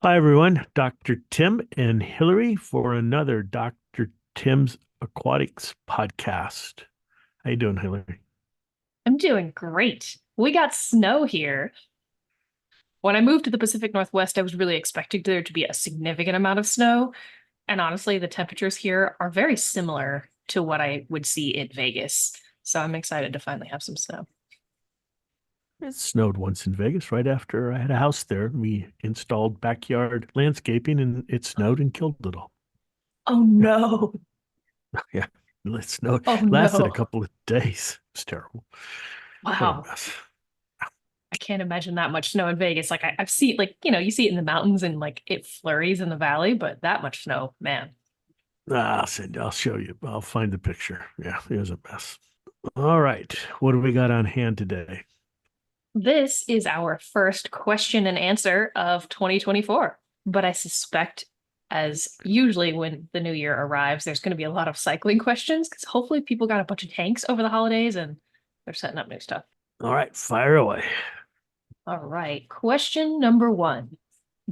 Hi, everyone. Dr. Tim and Hillary for another Dr. Tim's Aquatics podcast. How you doing, Hillary? I'm doing great. We got snow here. When I moved to the Pacific Northwest, I was really expecting there to be a significant amount of snow. And honestly, the temperatures here are very similar to what I would see in Vegas. So I'm excited to finally have some snow. It snowed once in Vegas right after I had a house there. We installed backyard landscaping and it snowed and killed it all. Oh Yeah. no. Yeah. It snowed, Oh lasted a no. couple of days. It was terrible. What a Wow. mess. I can't imagine that much snow in Vegas. I've seen you see it in the mountains and like it flurries in the valley, but that much snow, man. I'll show you. I'll find the picture. Yeah, it was a mess. All right. What do we got on hand today? This is our first question and answer of 2024. But I suspect, as usually when the new year arrives, there's going to be a lot of cycling questions because hopefully people got a bunch of tanks over the holidays and they're setting up new stuff. All right, fire away. All right. Question number one.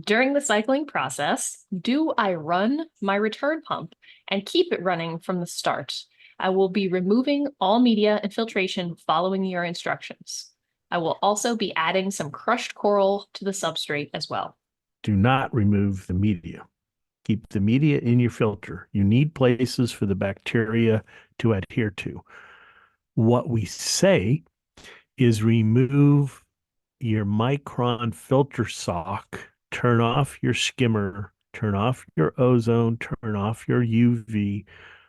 During the cycling process, do I run my return pump and keep it running from the start? I will be removing all media and filtration following your instructions. I will also be adding some crushed coral to the substrate as well. Do not remove the media. Keep the media in your filter. You need places for the bacteria to adhere to. What we say is remove your micron filter sock, turn off your skimmer, turn off your ozone, turn off your UV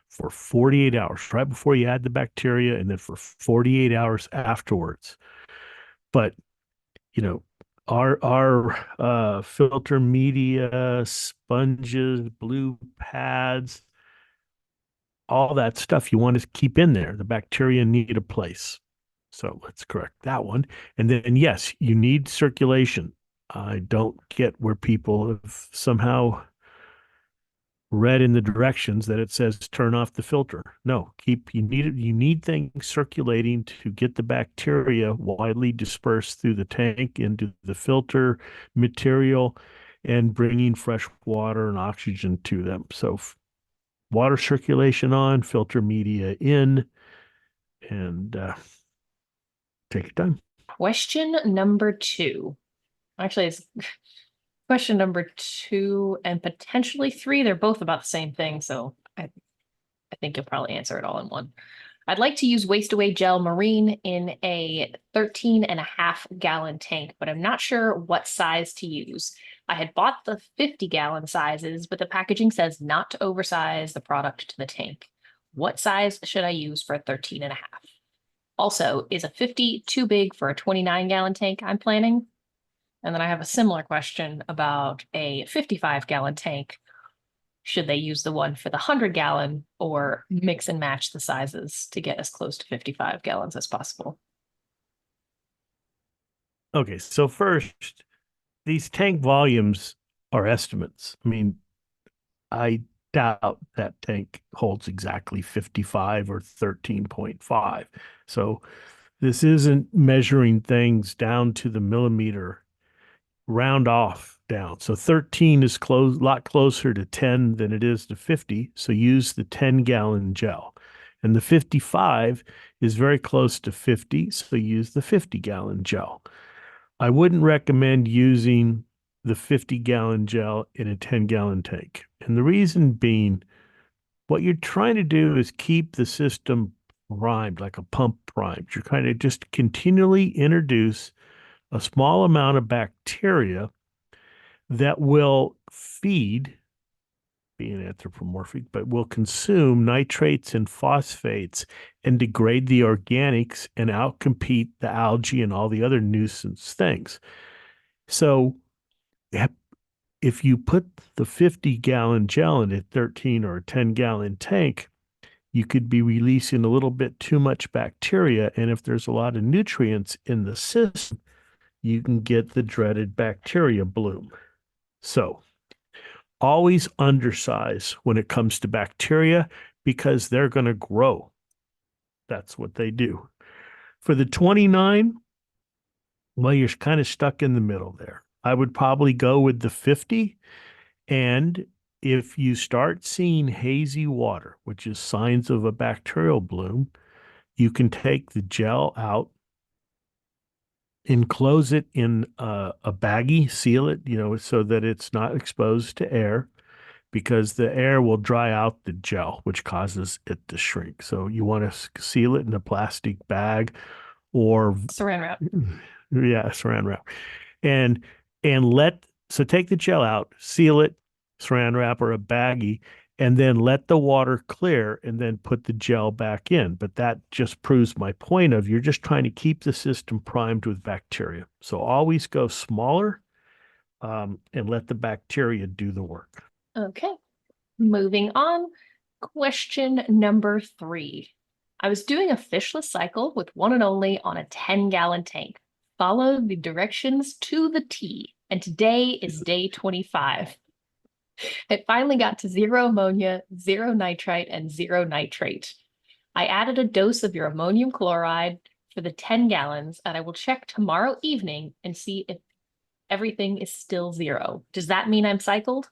for 48 hours, right before you add the bacteria, and then for 48 hours afterwards. But you know, our filter media, sponges, blue pads, all that stuff you want to keep in there. The bacteria need a place. So let's correct that one. And then, yes, you need circulation. I don't get where people have somehow read in the directions that it says turn off the filter. No, you need things circulating to get the bacteria widely dispersed through the tank into the filter material and bringing fresh water and oxygen to them. So water circulation on, filter media in, and take your time. Question number two. Actually, it's question number two and potentially three. They're both about the same thing. So I think you'll probably answer it all in one. I'd like to use Waste-Away gel marine in a 13.5 gallon tank, but I'm not sure what size to use. I had bought the 50-gallon sizes, but the packaging says not to oversize the product to the tank. What size should I use for a 13.5? Also, is a 50 too big for a 29-gallon tank I'm planning? And then I have a similar question about a 55-gallon tank. Should they use the one for the 100-gallon or mix and match the sizes to get as close to 55 gallons as possible? Okay, so first, these tank volumes are estimates. I mean, I doubt that tank holds exactly 55 or 13.5. So this isn't measuring things down to the millimeter, round off down. So 13 is close, a lot closer to 10 than it is to 50. So use the 10-gallon gel. And the 55 is very close to 50. So use the 50-gallon gel. I wouldn't recommend using the 50-gallon gel in a 10-gallon tank. And the reason being, what you're trying to do is keep the system primed, like a pump primed. You're trying to just continually introduce a small amount of bacteria that will feed, being anthropomorphic, but will consume nitrates and phosphates and degrade the organics and outcompete the algae and all the other nuisance things. So if you put the 50-gallon gel in a 13 or a 10-gallon tank, you could be releasing a little bit too much bacteria. And if there's a lot of nutrients in the system, you can get the dreaded bacteria bloom. So always undersize when it comes to bacteria because they're going to grow. That's what they do. For the 29, well, you're kind of stuck in the middle there. I would probably go with the 50. And if you start seeing hazy water, which is signs of a bacterial bloom, you can take the gel out, enclose it in a baggie, seal it, so that it's not exposed to air, because the air will dry out the gel, which causes it to shrink. So you want to seal it in a plastic bag or, Saran wrap. yeah, saran wrap. And so take the gel out, seal it, saran wrap or a baggie, and then let the water clear and then put the gel back in. But that just proves my point of you're just trying to keep the system primed with bacteria. So always go smaller, and let the bacteria do the work. Okay. Moving on. Question number 3. I was doing a fishless cycle with one and only on a 10-gallon tank. Followed the directions to the T, and today is day 25. It finally got to 0 ammonia, 0 nitrite, and 0 nitrate. I added a dose of your ammonium chloride for the 10 gallons, and I will check tomorrow evening and see if everything is still 0. Does that mean I'm cycled?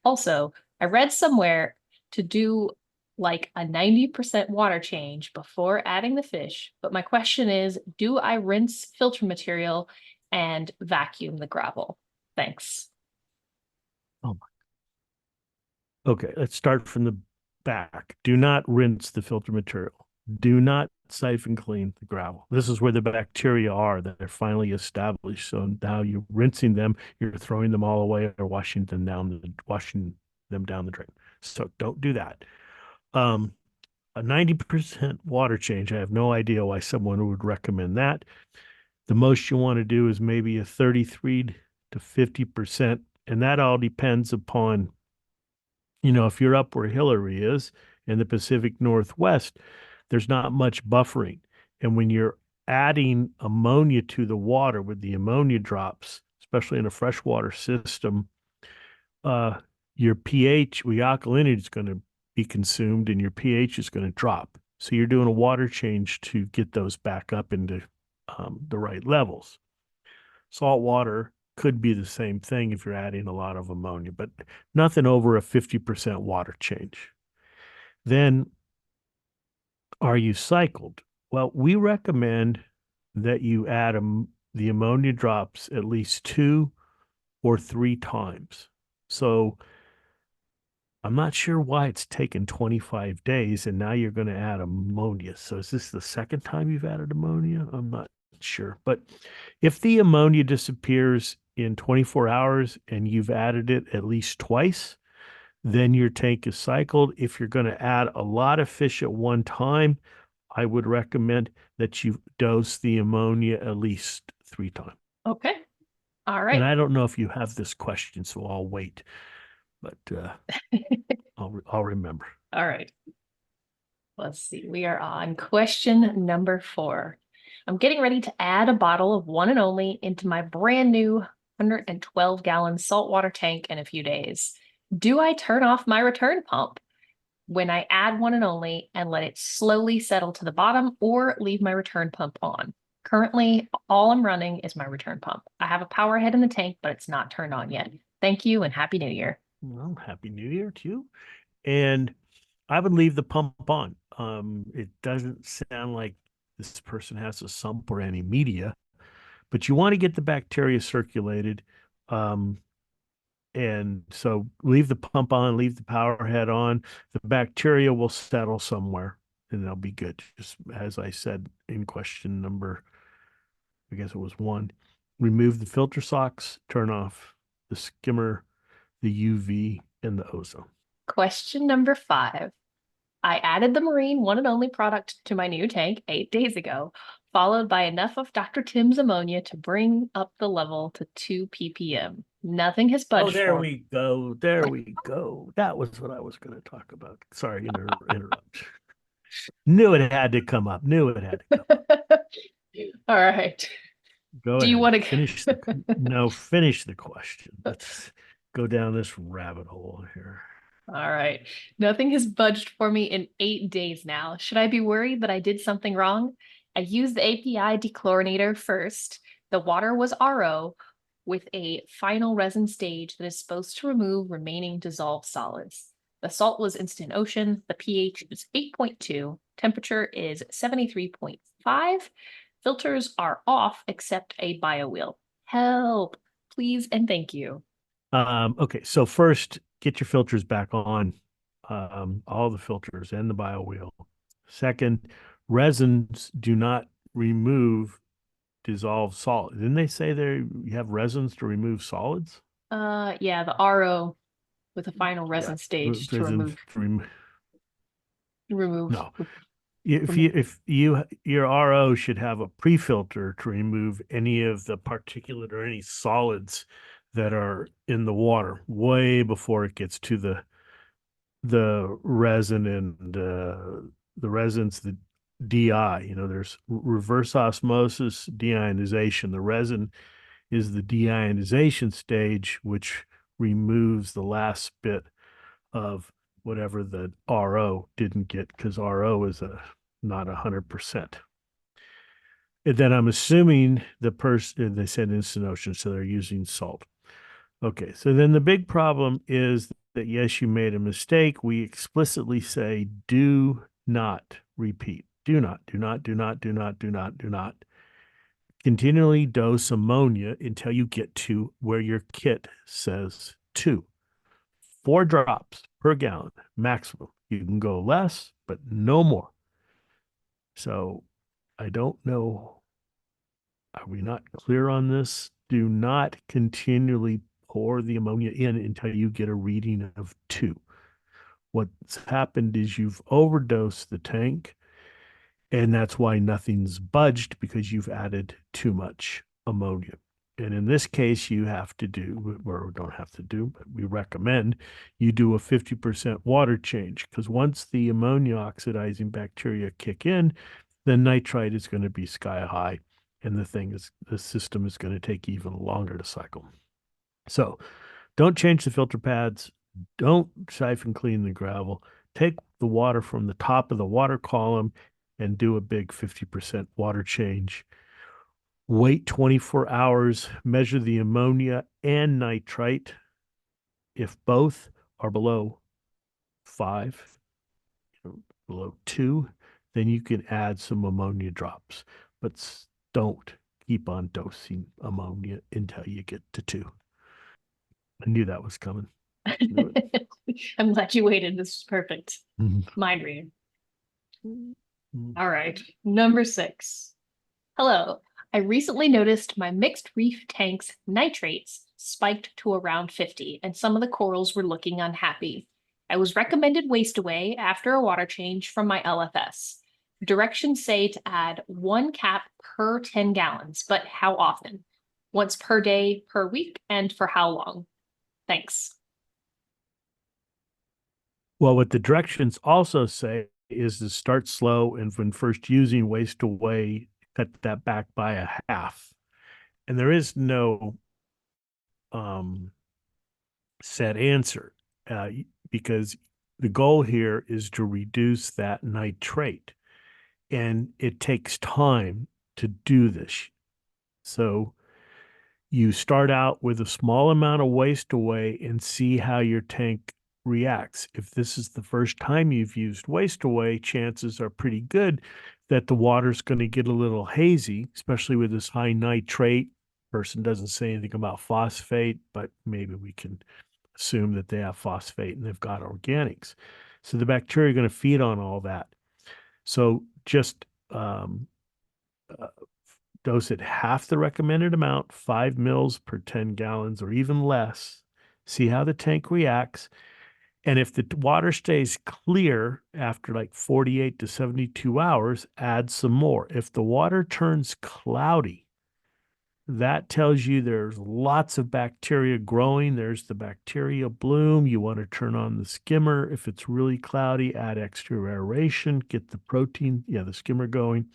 Also, I read somewhere to do like a 90% water change before adding the fish, but my question is, do I rinse filter material and vacuum the gravel? Thanks. Oh my. Okay, let's start from the back. Do not rinse the filter material. Do not siphon clean the gravel. This is where the bacteria are that are finally established. So now you're rinsing them, you're throwing them all away or washing them down the drain. So don't do that. A 90% water change, I have no idea why someone would recommend that. The most you want to do is maybe a 33 to 50%. And that all depends upon, if you're up where Hillary is in the Pacific Northwest, there's not much buffering. And when you're adding ammonia to the water with the ammonia drops, especially in a freshwater system, your pH, alkalinity is going to be consumed and your pH is going to drop. So you're doing a water change to get those back up into the right levels. Salt water could be the same thing if you're adding a lot of ammonia, but nothing over a 50% water change. Then, are you cycled? Well, we recommend that you add the ammonia drops at least 2 or 3 times. So I'm not sure why it's taken 25 days and now you're going to add ammonia. So is this the second time you've added ammonia? I'm not sure. But if the ammonia disappears in 24 hours and you've added it at least twice, then your tank is cycled. If you're going to add a lot of fish at one time, I would recommend that you dose the ammonia at least 3 times. Okay. All And right. I don't know if you have this question, so I'll wait, but I'll remember. All right. Let's see. We are on question number 4. I'm getting ready to add a bottle of one and only into my brand new 112-gallon saltwater tank in a few days. Do I turn off my return pump when I add one and only and let it slowly settle to the bottom, or leave my return pump on? Currently, all I'm running is my return pump. I have a power head in the tank, but it's not turned on yet. Thank you and Happy New Year. Well, Happy New Year to you. And I would leave the pump on. It doesn't sound like this person has a sump or any media, but you want to get the bacteria circulated. And so leave the pump on, leave the power head on. The bacteria will settle somewhere and they'll be good. Just as I said in question number, I guess it was 1, remove the filter socks, turn off the skimmer, the UV, and the ozone. Question number 5. I added the marine one and only product to my new tank 8 days ago, followed by enough of Dr. Tim's ammonia to bring up the level to 2 ppm. Nothing has budged. Oh, there we go. There we go. That was what I was going to talk about. Sorry, interrupt. Knew it had to come up. Knew it had to come up. All right. Go Do ahead. you want to finish finish the question. Let's go down this rabbit hole here. All right. Nothing has budged for me in 8 days now. Should I be worried that I did something wrong? I used the API dechlorinator first. The water was RO. with a final resin stage that is supposed to remove remaining dissolved solids. The salt was instant ocean. The pH is 8.2. Temperature is 73.5. Filters are off except a biowheel. Help, please, and thank you. Okay, so first, get your filters back on, all the filters and the biowheel. Second, resins do not remove dissolved solid. Didn't they say you have resins to remove solids? Yeah, the RO with a final Yeah, resin stage to resins remove to remove no. If remove. your RO should have a pre-filter to remove any of the particulate or any solids that are in the water way before it gets to the resin and the resins, the DI. There's reverse osmosis, deionization. The resin is the deionization stage, which removes the last bit of whatever the RO didn't get, because RO is not 100%. And then I'm assuming they said instant ocean, so they're using salt. Okay, so then the big problem is that yes, you made a mistake. We explicitly say do not repeat. Do not, do not, do not, do not, do not, do not. Continually dose ammonia until you get to where your kit says 2. 4 drops per gallon maximum. You can go less, but no more. So I don't know. Are we not clear on this? Do not continually pour the ammonia in until you get a reading of 2. What's happened is you've overdosed the tank, and that's why nothing's budged, because you've added too much ammonia. And in this case, you have to do, or don't have to do, but we recommend you do a 50% water change, because once the ammonia oxidizing bacteria kick in, then nitrite is going to be sky high, and the system is going to take even longer to cycle. So don't change the filter pads. Don't siphon clean the gravel. Take the water from the top of the water column and do a big 50% water change. Wait 24 hours, measure the ammonia and nitrite. If both are below 5, below 2, then you can add some ammonia drops. But don't keep on dosing ammonia until you get to 2. I knew that was coming. Knew it. I'm glad you waited. This is perfect. Mhm. Mind reading. Mhm. All right. Number 6. Hello. I recently noticed my mixed reef tank's nitrates spiked to around 50, and some of the corals were looking unhappy. I was recommended Waste-Away after a water change from my LFS. Directions say to add 1 cap per 10 gallons, but how often? Once per day, per week, and for how long? Thanks. Well, what the directions also say is to start slow, and when first using Waste-Away, cut that back by a half. And there is no um, set answer, because the goal here is to reduce that nitrate, and it takes time to do this. So you start out with a small amount of Waste-Away and see how your tank reacts. If this is the first time you've used Waste-Away, chances are pretty good that the water's going to get a little hazy, especially with this high nitrate. Person doesn't say anything about phosphate, but maybe we can assume that they have phosphate and they've got organics. So the bacteria are going to feed on all that. So just uh, dose it half the recommended amount, 5 mils per 10 gallons or even less. See how the tank reacts. And if the water stays clear after like 48 to 72 hours, add some more. If the water turns cloudy, that tells you there's lots of bacteria growing. There's the bacteria bloom. You want to turn on the skimmer. If it's really cloudy, add extra aeration, get the protein, the skimmer going.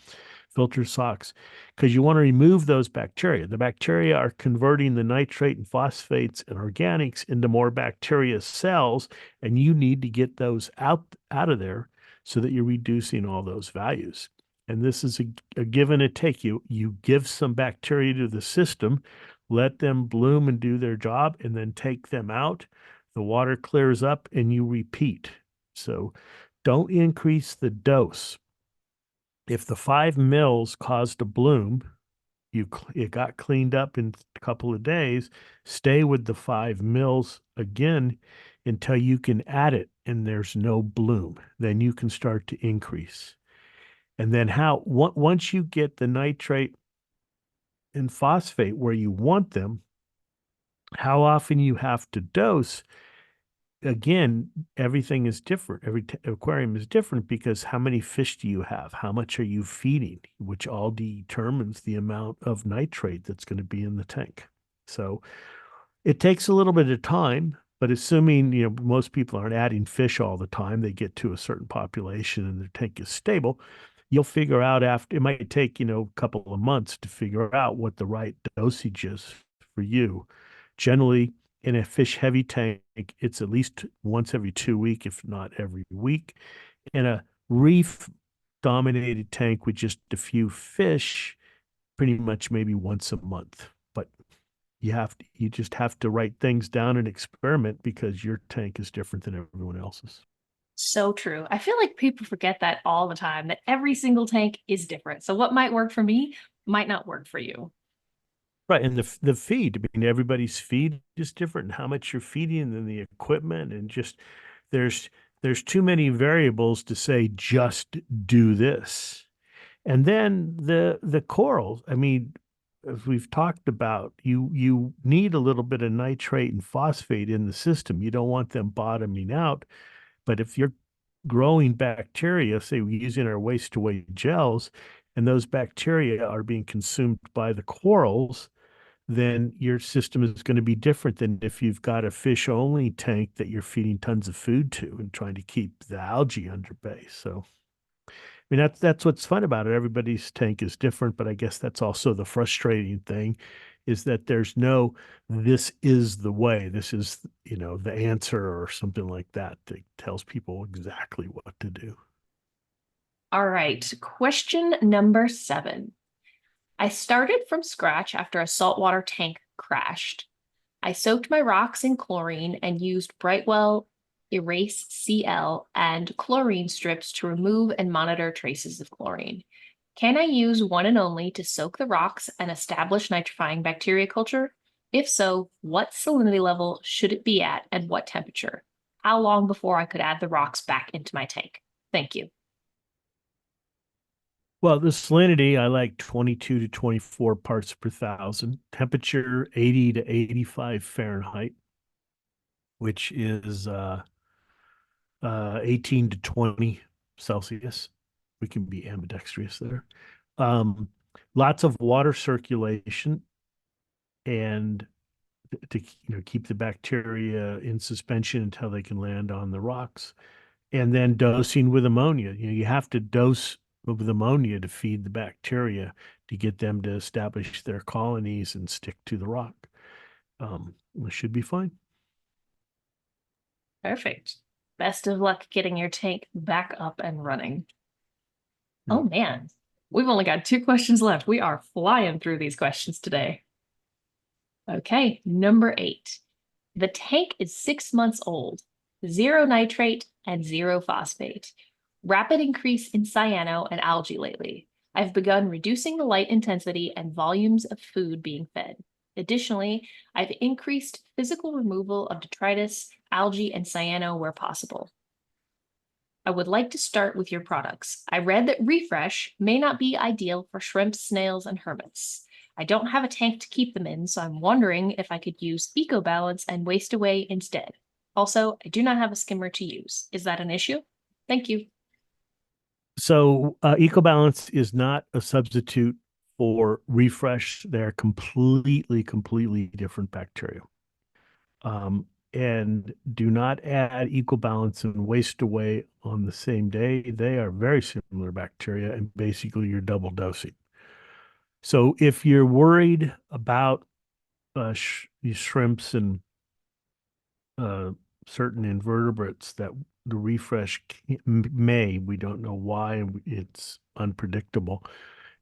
Filter socks, because you want to remove those bacteria. The bacteria are converting the nitrate and phosphates and organics into more bacteria cells, and you need to get those out of there so that you're reducing all those values. And this is a give and a take. You give some bacteria to the system, let them bloom and do their job, and then take them out. The water clears up and you repeat. So don't increase the dose. If the 5 mils caused a bloom, it got cleaned up in a couple of days, stay with the 5 mils again until you can add it and there's no bloom. Then you can start to increase. And then once you get the nitrate and phosphate where you want them, how often you have to dose, again, everything is different. Every aquarium is different because how many fish do you have? How much are you feeding? Which all determines the amount of nitrate that's going to be in the tank. So it takes a little bit of time, but assuming, most people aren't adding fish all the time, they get to a certain population and their tank is stable, you'll figure out after, it might take, a couple of months to figure out what the right dosage is for you. Generally, in a fish heavy tank, it's at least once every 2 weeks, if not every week. In a reef dominated tank with just a few fish, pretty much maybe once a month. But you just have to write things down and experiment because your tank is different than everyone else's. So true. I feel like people forget that all the time, that every single tank is different. So what might work for me might not work for you. Right, and the feed. I mean, everybody's feed is different. And how much you're feeding, and the equipment, and just there's there's too many variables to say just do this. And then the corals. I mean, as we've talked about, you need a little bit of nitrate and phosphate in the system. You don't want them bottoming out. But if you're growing bacteria, say we're using our waste-away gels, and those bacteria are being consumed by the corals, then your system is going to be different than if you've got a fish only tank that you're feeding tons of food to and trying to keep the algae under bay. So, I mean, that's what's fun about it. Everybody's tank is different, but I guess that's also the frustrating thing is that there's no, this is the way, this is, the answer or something like that that tells people exactly what to do. All right. Question number 7. I started from scratch after a saltwater tank crashed. I soaked my rocks in chlorine and used Brightwell Erase CL and chlorine strips to remove and monitor traces of chlorine. Can I use one and only to soak the rocks and establish nitrifying bacteria culture? If so, what salinity level should it be at and what temperature? How long before I could add the rocks back into my tank? Thank you. Well, the salinity, I like 22 to 24 parts per thousand, temperature 80 to 85 Fahrenheit, which is 18 to 20 Celsius. We can be ambidextrous there. Um, Lots of water circulation and to keep the bacteria in suspension until they can land on the rocks. And then dosing with ammonia. You have to dose with ammonia to feed the bacteria to get them to establish their colonies and stick to the rock. It should be fine. Perfect. Best of luck getting your tank back up and running. Yeah. Oh man, we've only got 2 questions left. We are flying through these questions today. Okay, number 8. The tank is 6 months old, 0 nitrate and 0 phosphate. Rapid increase in cyano and algae lately. I've begun reducing the light intensity and volumes of food being fed. Additionally, I've increased physical removal of detritus, algae, and cyano where possible. I would like to start with your products. I read that Refresh may not be ideal for shrimps, snails, and hermits. I don't have a tank to keep them in, so I'm wondering if I could use EcoBalance and Waste-Away instead. Also, I do not have a skimmer to use. Is that an issue? Thank you. So EcoBalance is not a substitute for Refresh. They're completely different bacteria. And do not add EcoBalance and Waste-Away on the same day. They are very similar bacteria, and basically you're double dosing. So if you're worried about these shrimps and uh, certain invertebrates that the refresh may, we don't know why, it's unpredictable.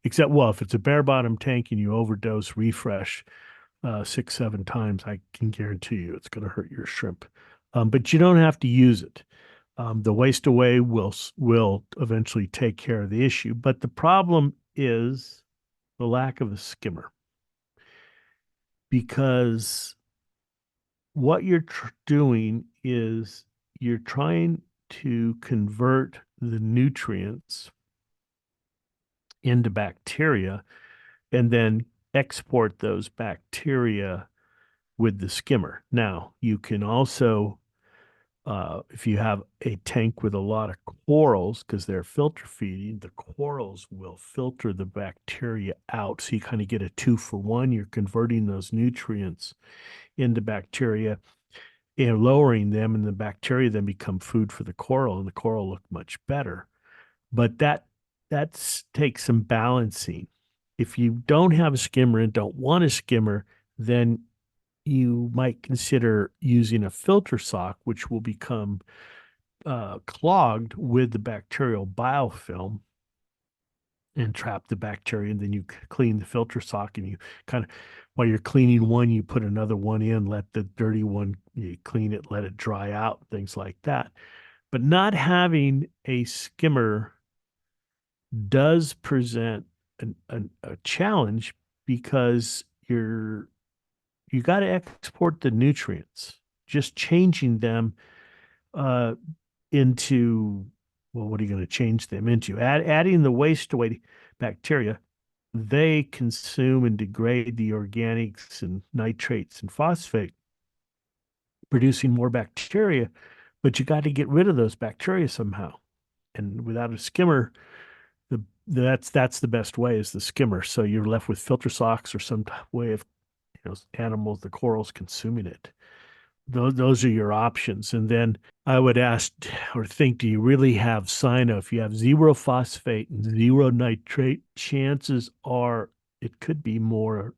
Except, well, if it's a bare bottom tank and you overdose refresh, six, seven times, I can guarantee you it's going to hurt your shrimp. But you don't have to use it. The waste away will eventually take care of the issue. But the problem is the lack of a skimmer, because what you're doing is you're trying to convert the nutrients into bacteria and then export those bacteria with the skimmer. Now, you can also, if you have a tank with a lot of corals, because they're filter feeding, the corals will filter the bacteria out. So you kind of get a 2-for-1. You're converting those nutrients into bacteria and lowering them, and the bacteria then become food for the coral, and the coral look much better. But that takes some balancing. If you don't have a skimmer and don't want a skimmer, then you might consider using a filter sock, which will become clogged with the bacterial biofilm and trap the bacteria. And then you clean the filter sock, and you kind of, while you're cleaning one, you put another one in, let the dirty one, you clean it, let it dry out, things like that. But not having a skimmer does present a challenge, because you got to export the nutrients. Just changing them uh, into, well, what are you going to change them into? Adding the waste away bacteria, they consume and degrade the organics and nitrates and phosphate, producing more bacteria. But you got to get rid of those bacteria somehow. And without a skimmer, that's the best way, is the skimmer. So you're left with filter socks or some way of, animals, the corals consuming it. Those are your options. And then I would ask or think, do you really have cyano? If you have zero phosphate and zero nitrate, chances are it could be more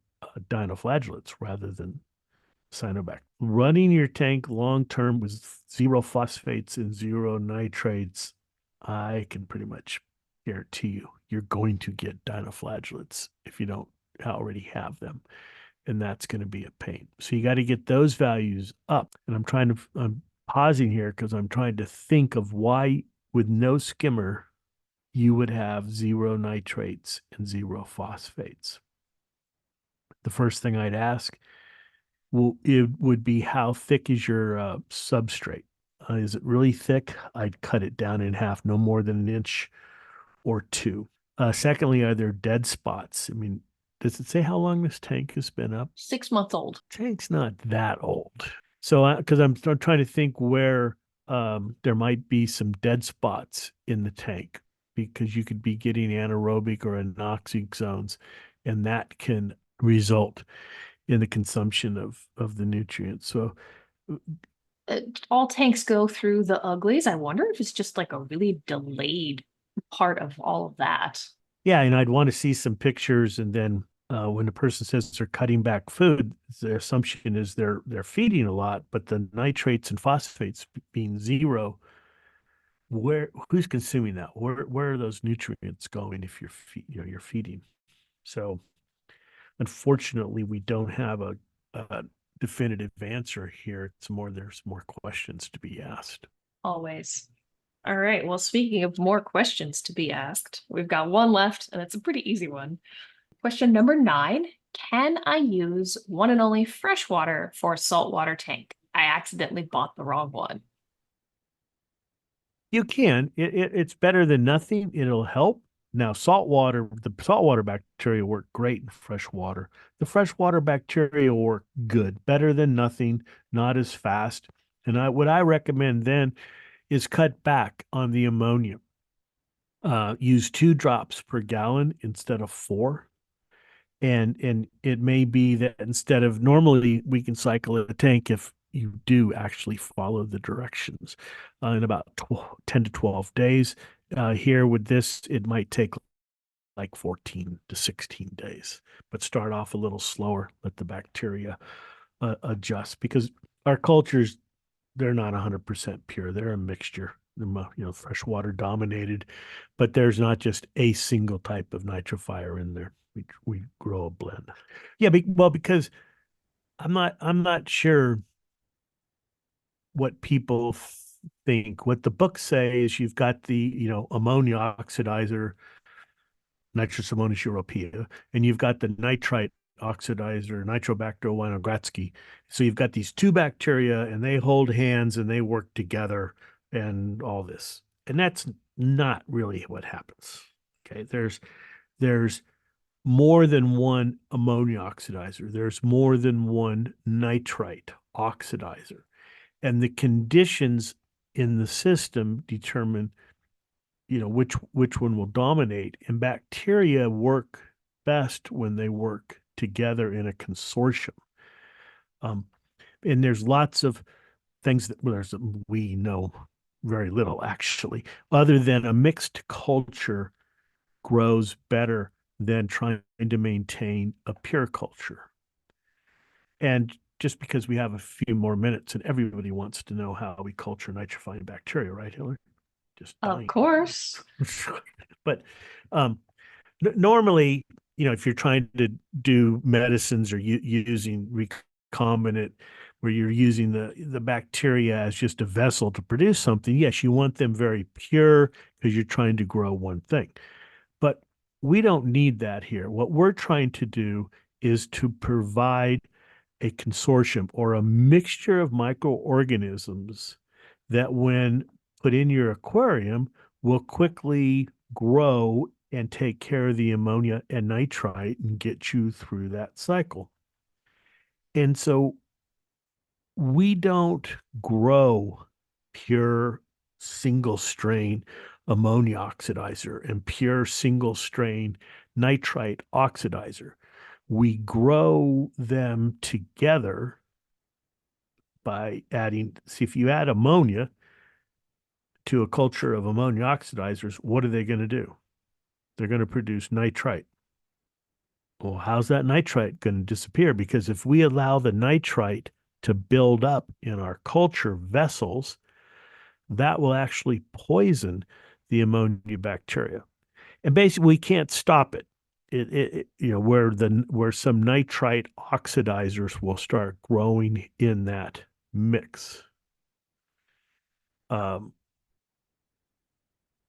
dinoflagellates rather than cyanobac. Running your tank long term with zero phosphates and zero nitrates, I can pretty much guarantee you're going to get dinoflagellates if you don't already have them. And that's going to be a pain. So you got to get those values up. And I'm pausing here because I'm trying to think of why, with no skimmer, you would have zero nitrates and zero phosphates. The first thing I'd ask, well, it would be, how thick is your substrate? Is it really thick? I'd cut it down in half, no more than an inch or two. Secondly, are there dead spots? I mean, does it say how long this tank has been up? 6 months old. Tank's not that old. So, because I'm trying to think where there might be some dead spots in the tank, because you could be getting anaerobic or anoxic zones, and that can result in the consumption of the nutrients. So All tanks go through the uglies. I wonder if it's just like a really delayed part of all of that. yeah, and I'd want to see some pictures, and then when the person says they're cutting back food, their assumption is they're feeding a lot, but the nitrates and phosphates being zero, who's consuming that? Where are those nutrients going if you're feeding? So unfortunately, we don't have a definitive answer here. There's more questions to be asked. Always. All right. Well, speaking of more questions to be asked, we've got one left, and it's a pretty easy one. Question number 9. Can I use one and only freshwater for a saltwater tank? I accidentally bought the wrong one. You can. It's better than nothing. It'll help. Now, the saltwater bacteria work great in freshwater. The freshwater bacteria work good, better than nothing, not as fast. And what I recommend then is cut back on the ammonia. Use 2 drops per gallon instead of 4. And it may be that instead of, normally we can cycle a tank if you do actually follow the directions in about 10 to 12 days. Here with this, it might take like 14 to 16 days, but start off a little slower, let the bacteria adjust, because our cultures, they're not 100% pure. They're a mixture. They're, freshwater dominated, but there's not just a single type of nitrifier in there. We grow a blend. Yeah, well, because I'm not sure what people think. What the books say is you've got the, ammonia oxidizer, nitrous ammonium europaea, and you've got the nitrite oxidizer, Nitrobacter winogradsky. So you've got these two bacteria and they hold hands and they work together and all this. And that's not really what happens. Okay. There's more than one ammonia oxidizer. There's more than one nitrite oxidizer. And the conditions in the system determine, which one will dominate. And bacteria work best when they work together in a consortium. Um, and there's lots of things that we know very little actually, other than a mixed culture grows better than trying to maintain a pure culture. And just because we have a few more minutes and everybody wants to know how we culture nitrifying bacteria, right, Hillary? Just Of dying. course. But um, normally, if you're trying to do medicines or using recombinant, where you're using the bacteria as just a vessel to produce something, yes, you want them very pure because you're trying to grow one thing. But we don't need that here. What we're trying to do is to provide a consortium or a mixture of microorganisms that, when put in your aquarium, will quickly grow and take care of the ammonia and nitrite and get you through that cycle. And so we don't grow pure single strain ammonia oxidizer and pure single strain nitrite oxidizer. We grow them together by adding, see, if you add ammonia to a culture of ammonia oxidizers, what are they going to do? They're going to produce nitrite. Well, how's that nitrite going to disappear? Because if we allow the nitrite to build up in our culture vessels, that will actually poison the ammonia bacteria. And basically, we can't stop it. Where some nitrite oxidizers will start growing in that mix. Um,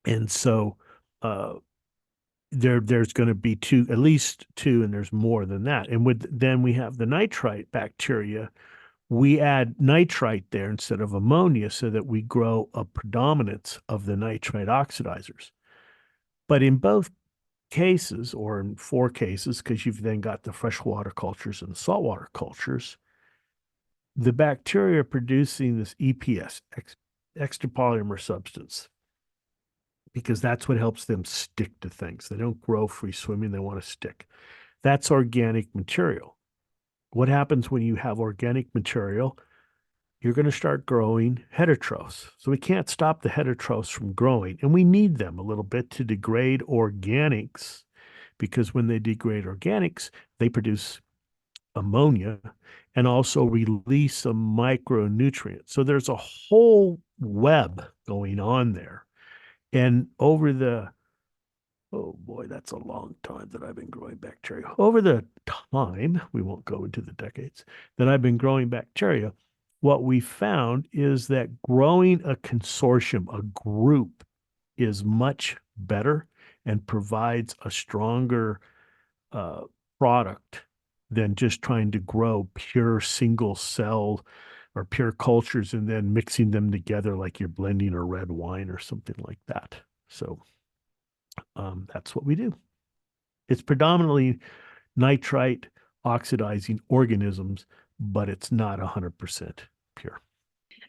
and so uh, there's going to be at least two, and there's more than that. And then we have the nitrite bacteria. We add nitrite there instead of ammonia so that we grow a predominance of the nitrite oxidizers. But in both cases, or in four cases, because you've then got the freshwater cultures and the saltwater cultures, the bacteria are producing this EPS, extra polymer substance, because that's what helps them stick to things. They don't grow free swimming, they want to stick. That's organic material. What happens when you have organic material? You're going to start growing heterotrophs. So we can't stop the heterotrophs from growing, and we need them a little bit to degrade organics, because when they degrade organics, they produce ammonia and also release some micronutrients. So there's a whole web going on there. And oh boy, that's a long time that I've been growing bacteria. Over the time, we won't go into the decades, that I've been growing bacteria, what we found is that growing a consortium, a group, is much better and provides a stronger uh, product than just trying to grow pure single cell or pure cultures and then mixing them together like you're blending a red wine or something like that. So that's what we do. It's predominantly nitrite oxidizing organisms, but it's not 100% pure.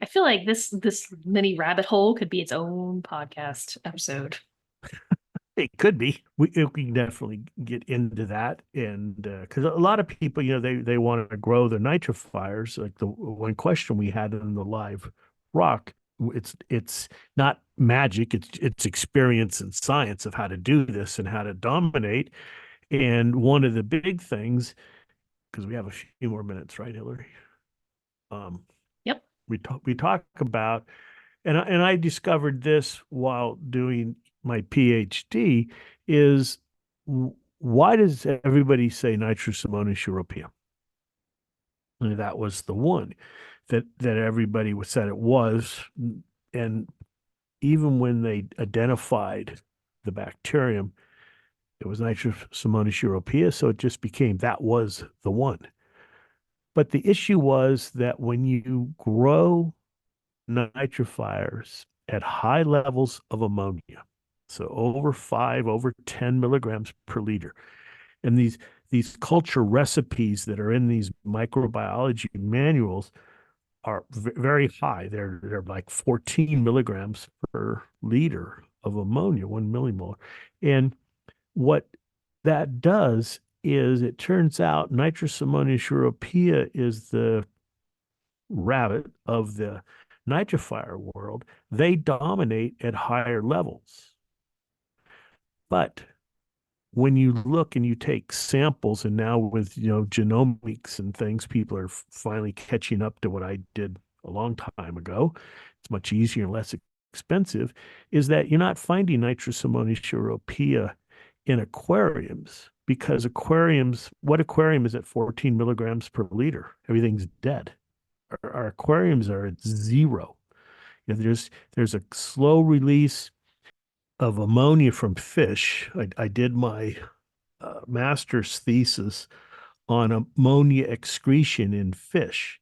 I feel like this mini rabbit hole could be its own podcast episode. It could be. We can definitely get into that, and because a lot of people, they want to grow their nitrifiers. Like the one question we had in the live rock, it's not magic. It's experience and science of how to do this and how to dominate. And one of the big things, because we have a few more minutes, right, Hillary? Um, Yep. we talk about, and I discovered this while doing my PhD, is why does everybody say nitrous ammonium europaea? And that was the one that everybody said it was. And even when they identified the bacterium, it was Nitrosomonas europaea, so it just became that was the one. But the issue was that when you grow nitrifiers at high levels of ammonia, so over 5, over 10 milligrams per liter, and these culture recipes that are in these microbiology manuals are very high. They're like 14 milligrams per liter of ammonia, 1 millimolar. And what that does is it turns out Nitrosomonas europaea is the rabbit of the nitrifier world. They dominate at higher levels. But when you look and you take samples, and now with genomics and things, people are finally catching up to what I did a long time ago. It's much easier and less expensive. Is that you're not finding Nitrosomonas europaea in aquariums, because what aquarium is at 14 milligrams per liter? Everything's dead. Our aquariums are at zero. There's a slow release of ammonia from fish. I did my master's thesis on ammonia excretion in fish.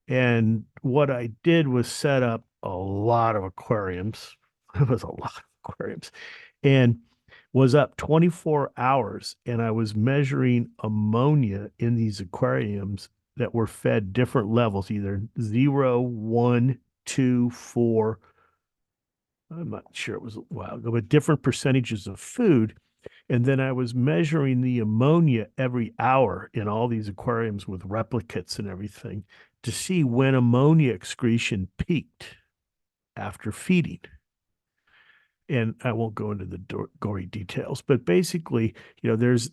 And what I did was set up a lot of aquariums. It was a lot of aquariums. And was up 24 hours, and I was measuring ammonia in these aquariums that were fed different levels, either 0, 1, 2, 4. I'm not sure, it was a while ago, but different percentages of food. And then I was measuring the ammonia every hour in all these aquariums with replicates and everything to see when ammonia excretion peaked after feeding. And I won't go into the gory details, but basically, there's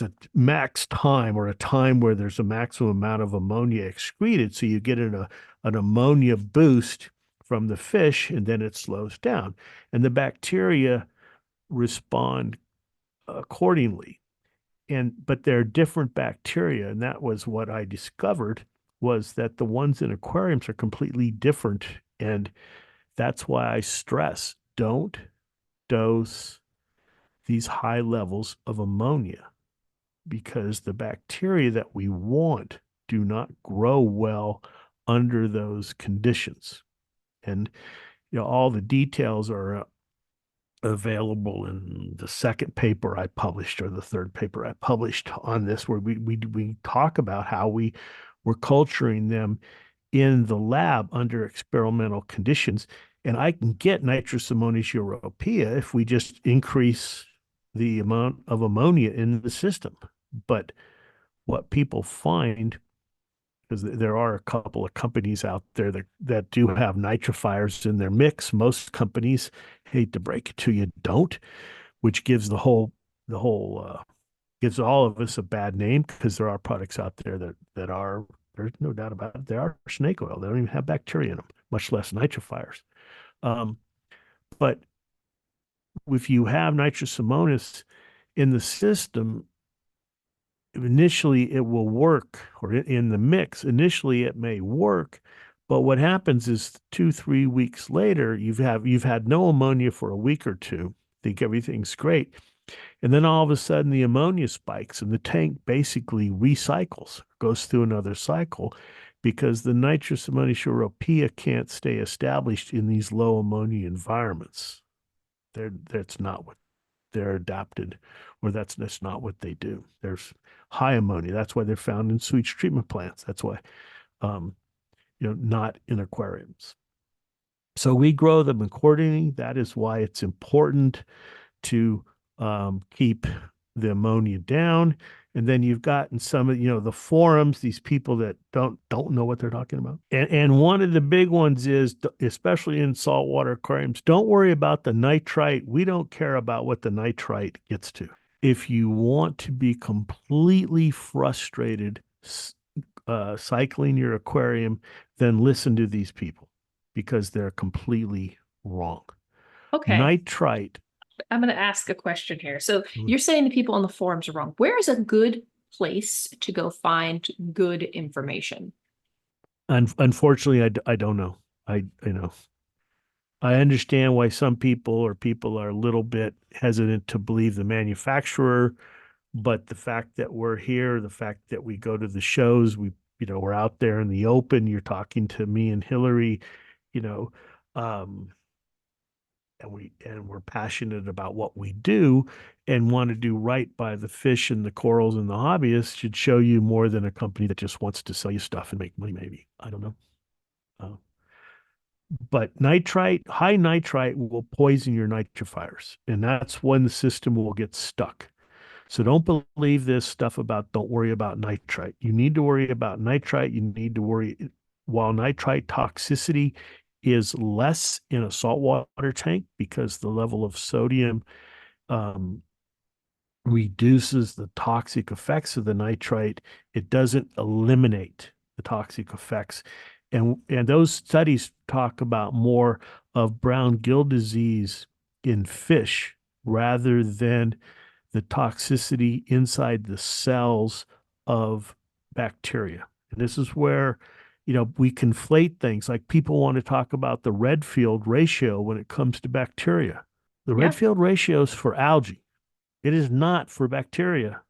a max time, or a time where there's a maximum amount of ammonia excreted. So you get an ammonia boost from the fish, and then it slows down. And the bacteria respond accordingly. But there are different bacteria, and that was what I discovered, was that the ones in aquariums are completely different. And that's why I stress, don't dose these high levels of ammonia, because the bacteria that we want do not grow well under those conditions. And all the details are available in the second paper I published, or the third paper I published on this, where we talk about how we were culturing them in the lab under experimental conditions. And I can get Nitrosomonas europaea if we just increase the amount of ammonia in the system. But what people find, because there are a couple of companies out there that do have nitrifiers in their mix. Most companies, hate to break it to you, don't, which gives gives all of us a bad name, because there are products out there that are, there's no doubt about it, they are snake oil. They don't even have bacteria in them, much less nitrifiers. But if you have Nitrosomonas in the system, initially it will work, or in the mix, initially it may work, but what happens is 2-3 weeks later, you've had no ammonia for a week or two, think everything's great, and then all of a sudden the ammonia spikes, and the tank basically recycles, goes through another cycle, because the Nitrosomonas europaea can't stay established in these low ammonia environments. That's not what they're adapted, or that's not what they do. There's high ammonia. That's why they're found in sewage treatment plants. That's why, not in aquariums. So we grow them accordingly. That is why it's important to keep the ammonia down. And then you've got in some of the forums, these people that don't know what they're talking about. And one of the big ones is, especially in saltwater aquariums, don't worry about the nitrite. We don't care about what the nitrite gets to. If you want to be completely frustrated cycling your aquarium, then listen to these people, because they're completely wrong. Okay. Nitrite. I'm going to ask a question here. So you're saying the people on the forums are wrong. Where is a good place to go find good information? Unfortunately, I don't know. I know. I understand why some people are a little bit hesitant to believe the manufacturer, but the fact that we're here, the fact that we go to the shows, we're out there in the open, you're talking to me and Hillary, you know, um, and we're passionate about what we do and want to do right by the fish and the corals and the hobbyists should show you more than a company that just wants to sell you stuff and make money, maybe. I don't know. Uh, but high nitrite will poison your nitrifiers, and that's when the system will get stuck. So don't believe this stuff about don't worry about nitrite. You need to worry about nitrite. You need to worry while nitrite toxicity is less in a saltwater tank because the level of sodium um, reduces the toxic effects of the nitrite. It doesn't eliminate the toxic effects. And those studies talk about more of brown gill disease in fish rather than the toxicity inside the cells of bacteria. And this is where, we conflate things. Like people want to talk about the Redfield ratio when it comes to bacteria. The Yeah. Redfield ratio is for algae. It is not for bacteria.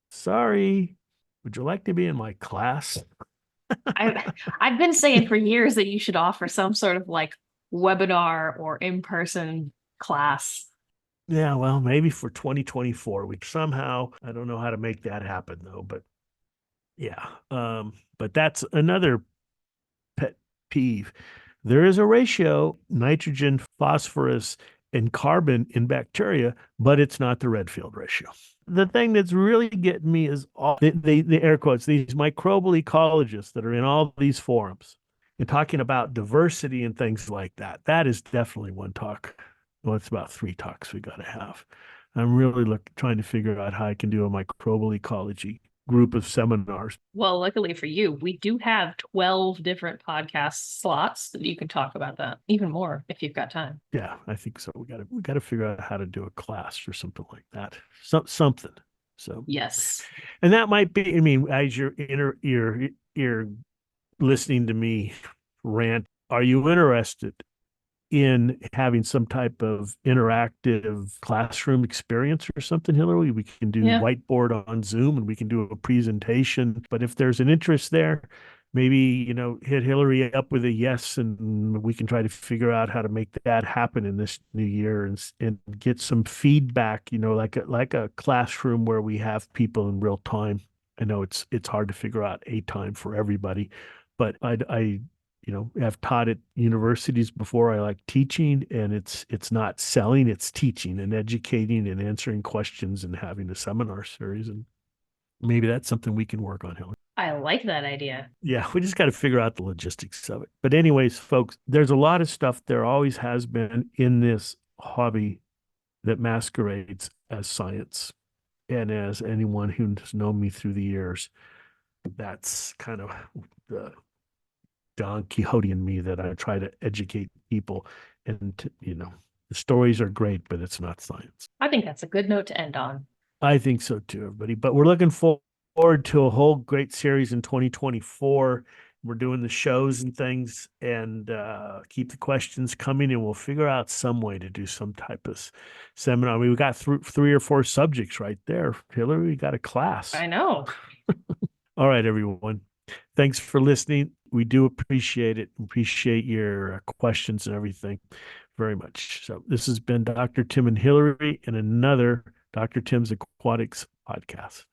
Sorry. Would you like to be in my class? I've been saying for years that you should offer some sort of like webinar or in-person class. Yeah, well, maybe for 2024. We somehow, I don't know how to make that happen though, but yeah. But that's another pet peeve. There is a ratio, nitrogen, phosphorus, and carbon in bacteria, but it's not the Redfield ratio. The thing that's really getting me is all the air quotes, these microbial ecologists that are in all these forums and talking about diversity and things like that. That is definitely one talk. Well, it's about three talks we got to have. I'm really trying to figure out how I can do a microbial ecology group of seminars. Well, luckily for you, we do have 12 different podcast slots that you can talk about that, even more if you've got time. Yeah, I think so. We got to figure out how to do a class or something like that. Something. So Yes. and that might be. I mean, as you're listening to me rant, are you interested in having some type of interactive classroom experience or something, Hillary? We can do Yeah. whiteboard on Zoom and we can do a presentation. But if there's an interest there, maybe, hit Hillary up with a yes, and we can try to figure out how to make that happen in this new year and get some feedback, like a classroom where we have people in real time. I know it's hard to figure out a time for everybody, but I I've taught at universities before. I like teaching, and it's not selling, it's teaching and educating and answering questions and having a seminar series. And maybe that's something we can work on, Helen. I like that idea. Yeah, we just got to figure out the logistics of it. But anyways, folks, there's a lot of stuff there always has been in this hobby that masquerades as science. And as anyone who's known me through the years, that's kind of the Don Quixote in me that I try to educate people. And, the stories are great, but it's not science. I think that's a good note to end on. I think so too, everybody. But we're looking forward to a whole great series in 2024. We're doing the shows and things, and keep the questions coming, and we'll figure out some way to do some type of seminar. I mean, we got three or four subjects right there. Hillary, we got a class. I know. All right, everyone. Thanks for listening. We do appreciate it. Appreciate your questions and everything very much. So this has been Dr. Tim and Hillary in another Dr. Tim's Aquatics podcast.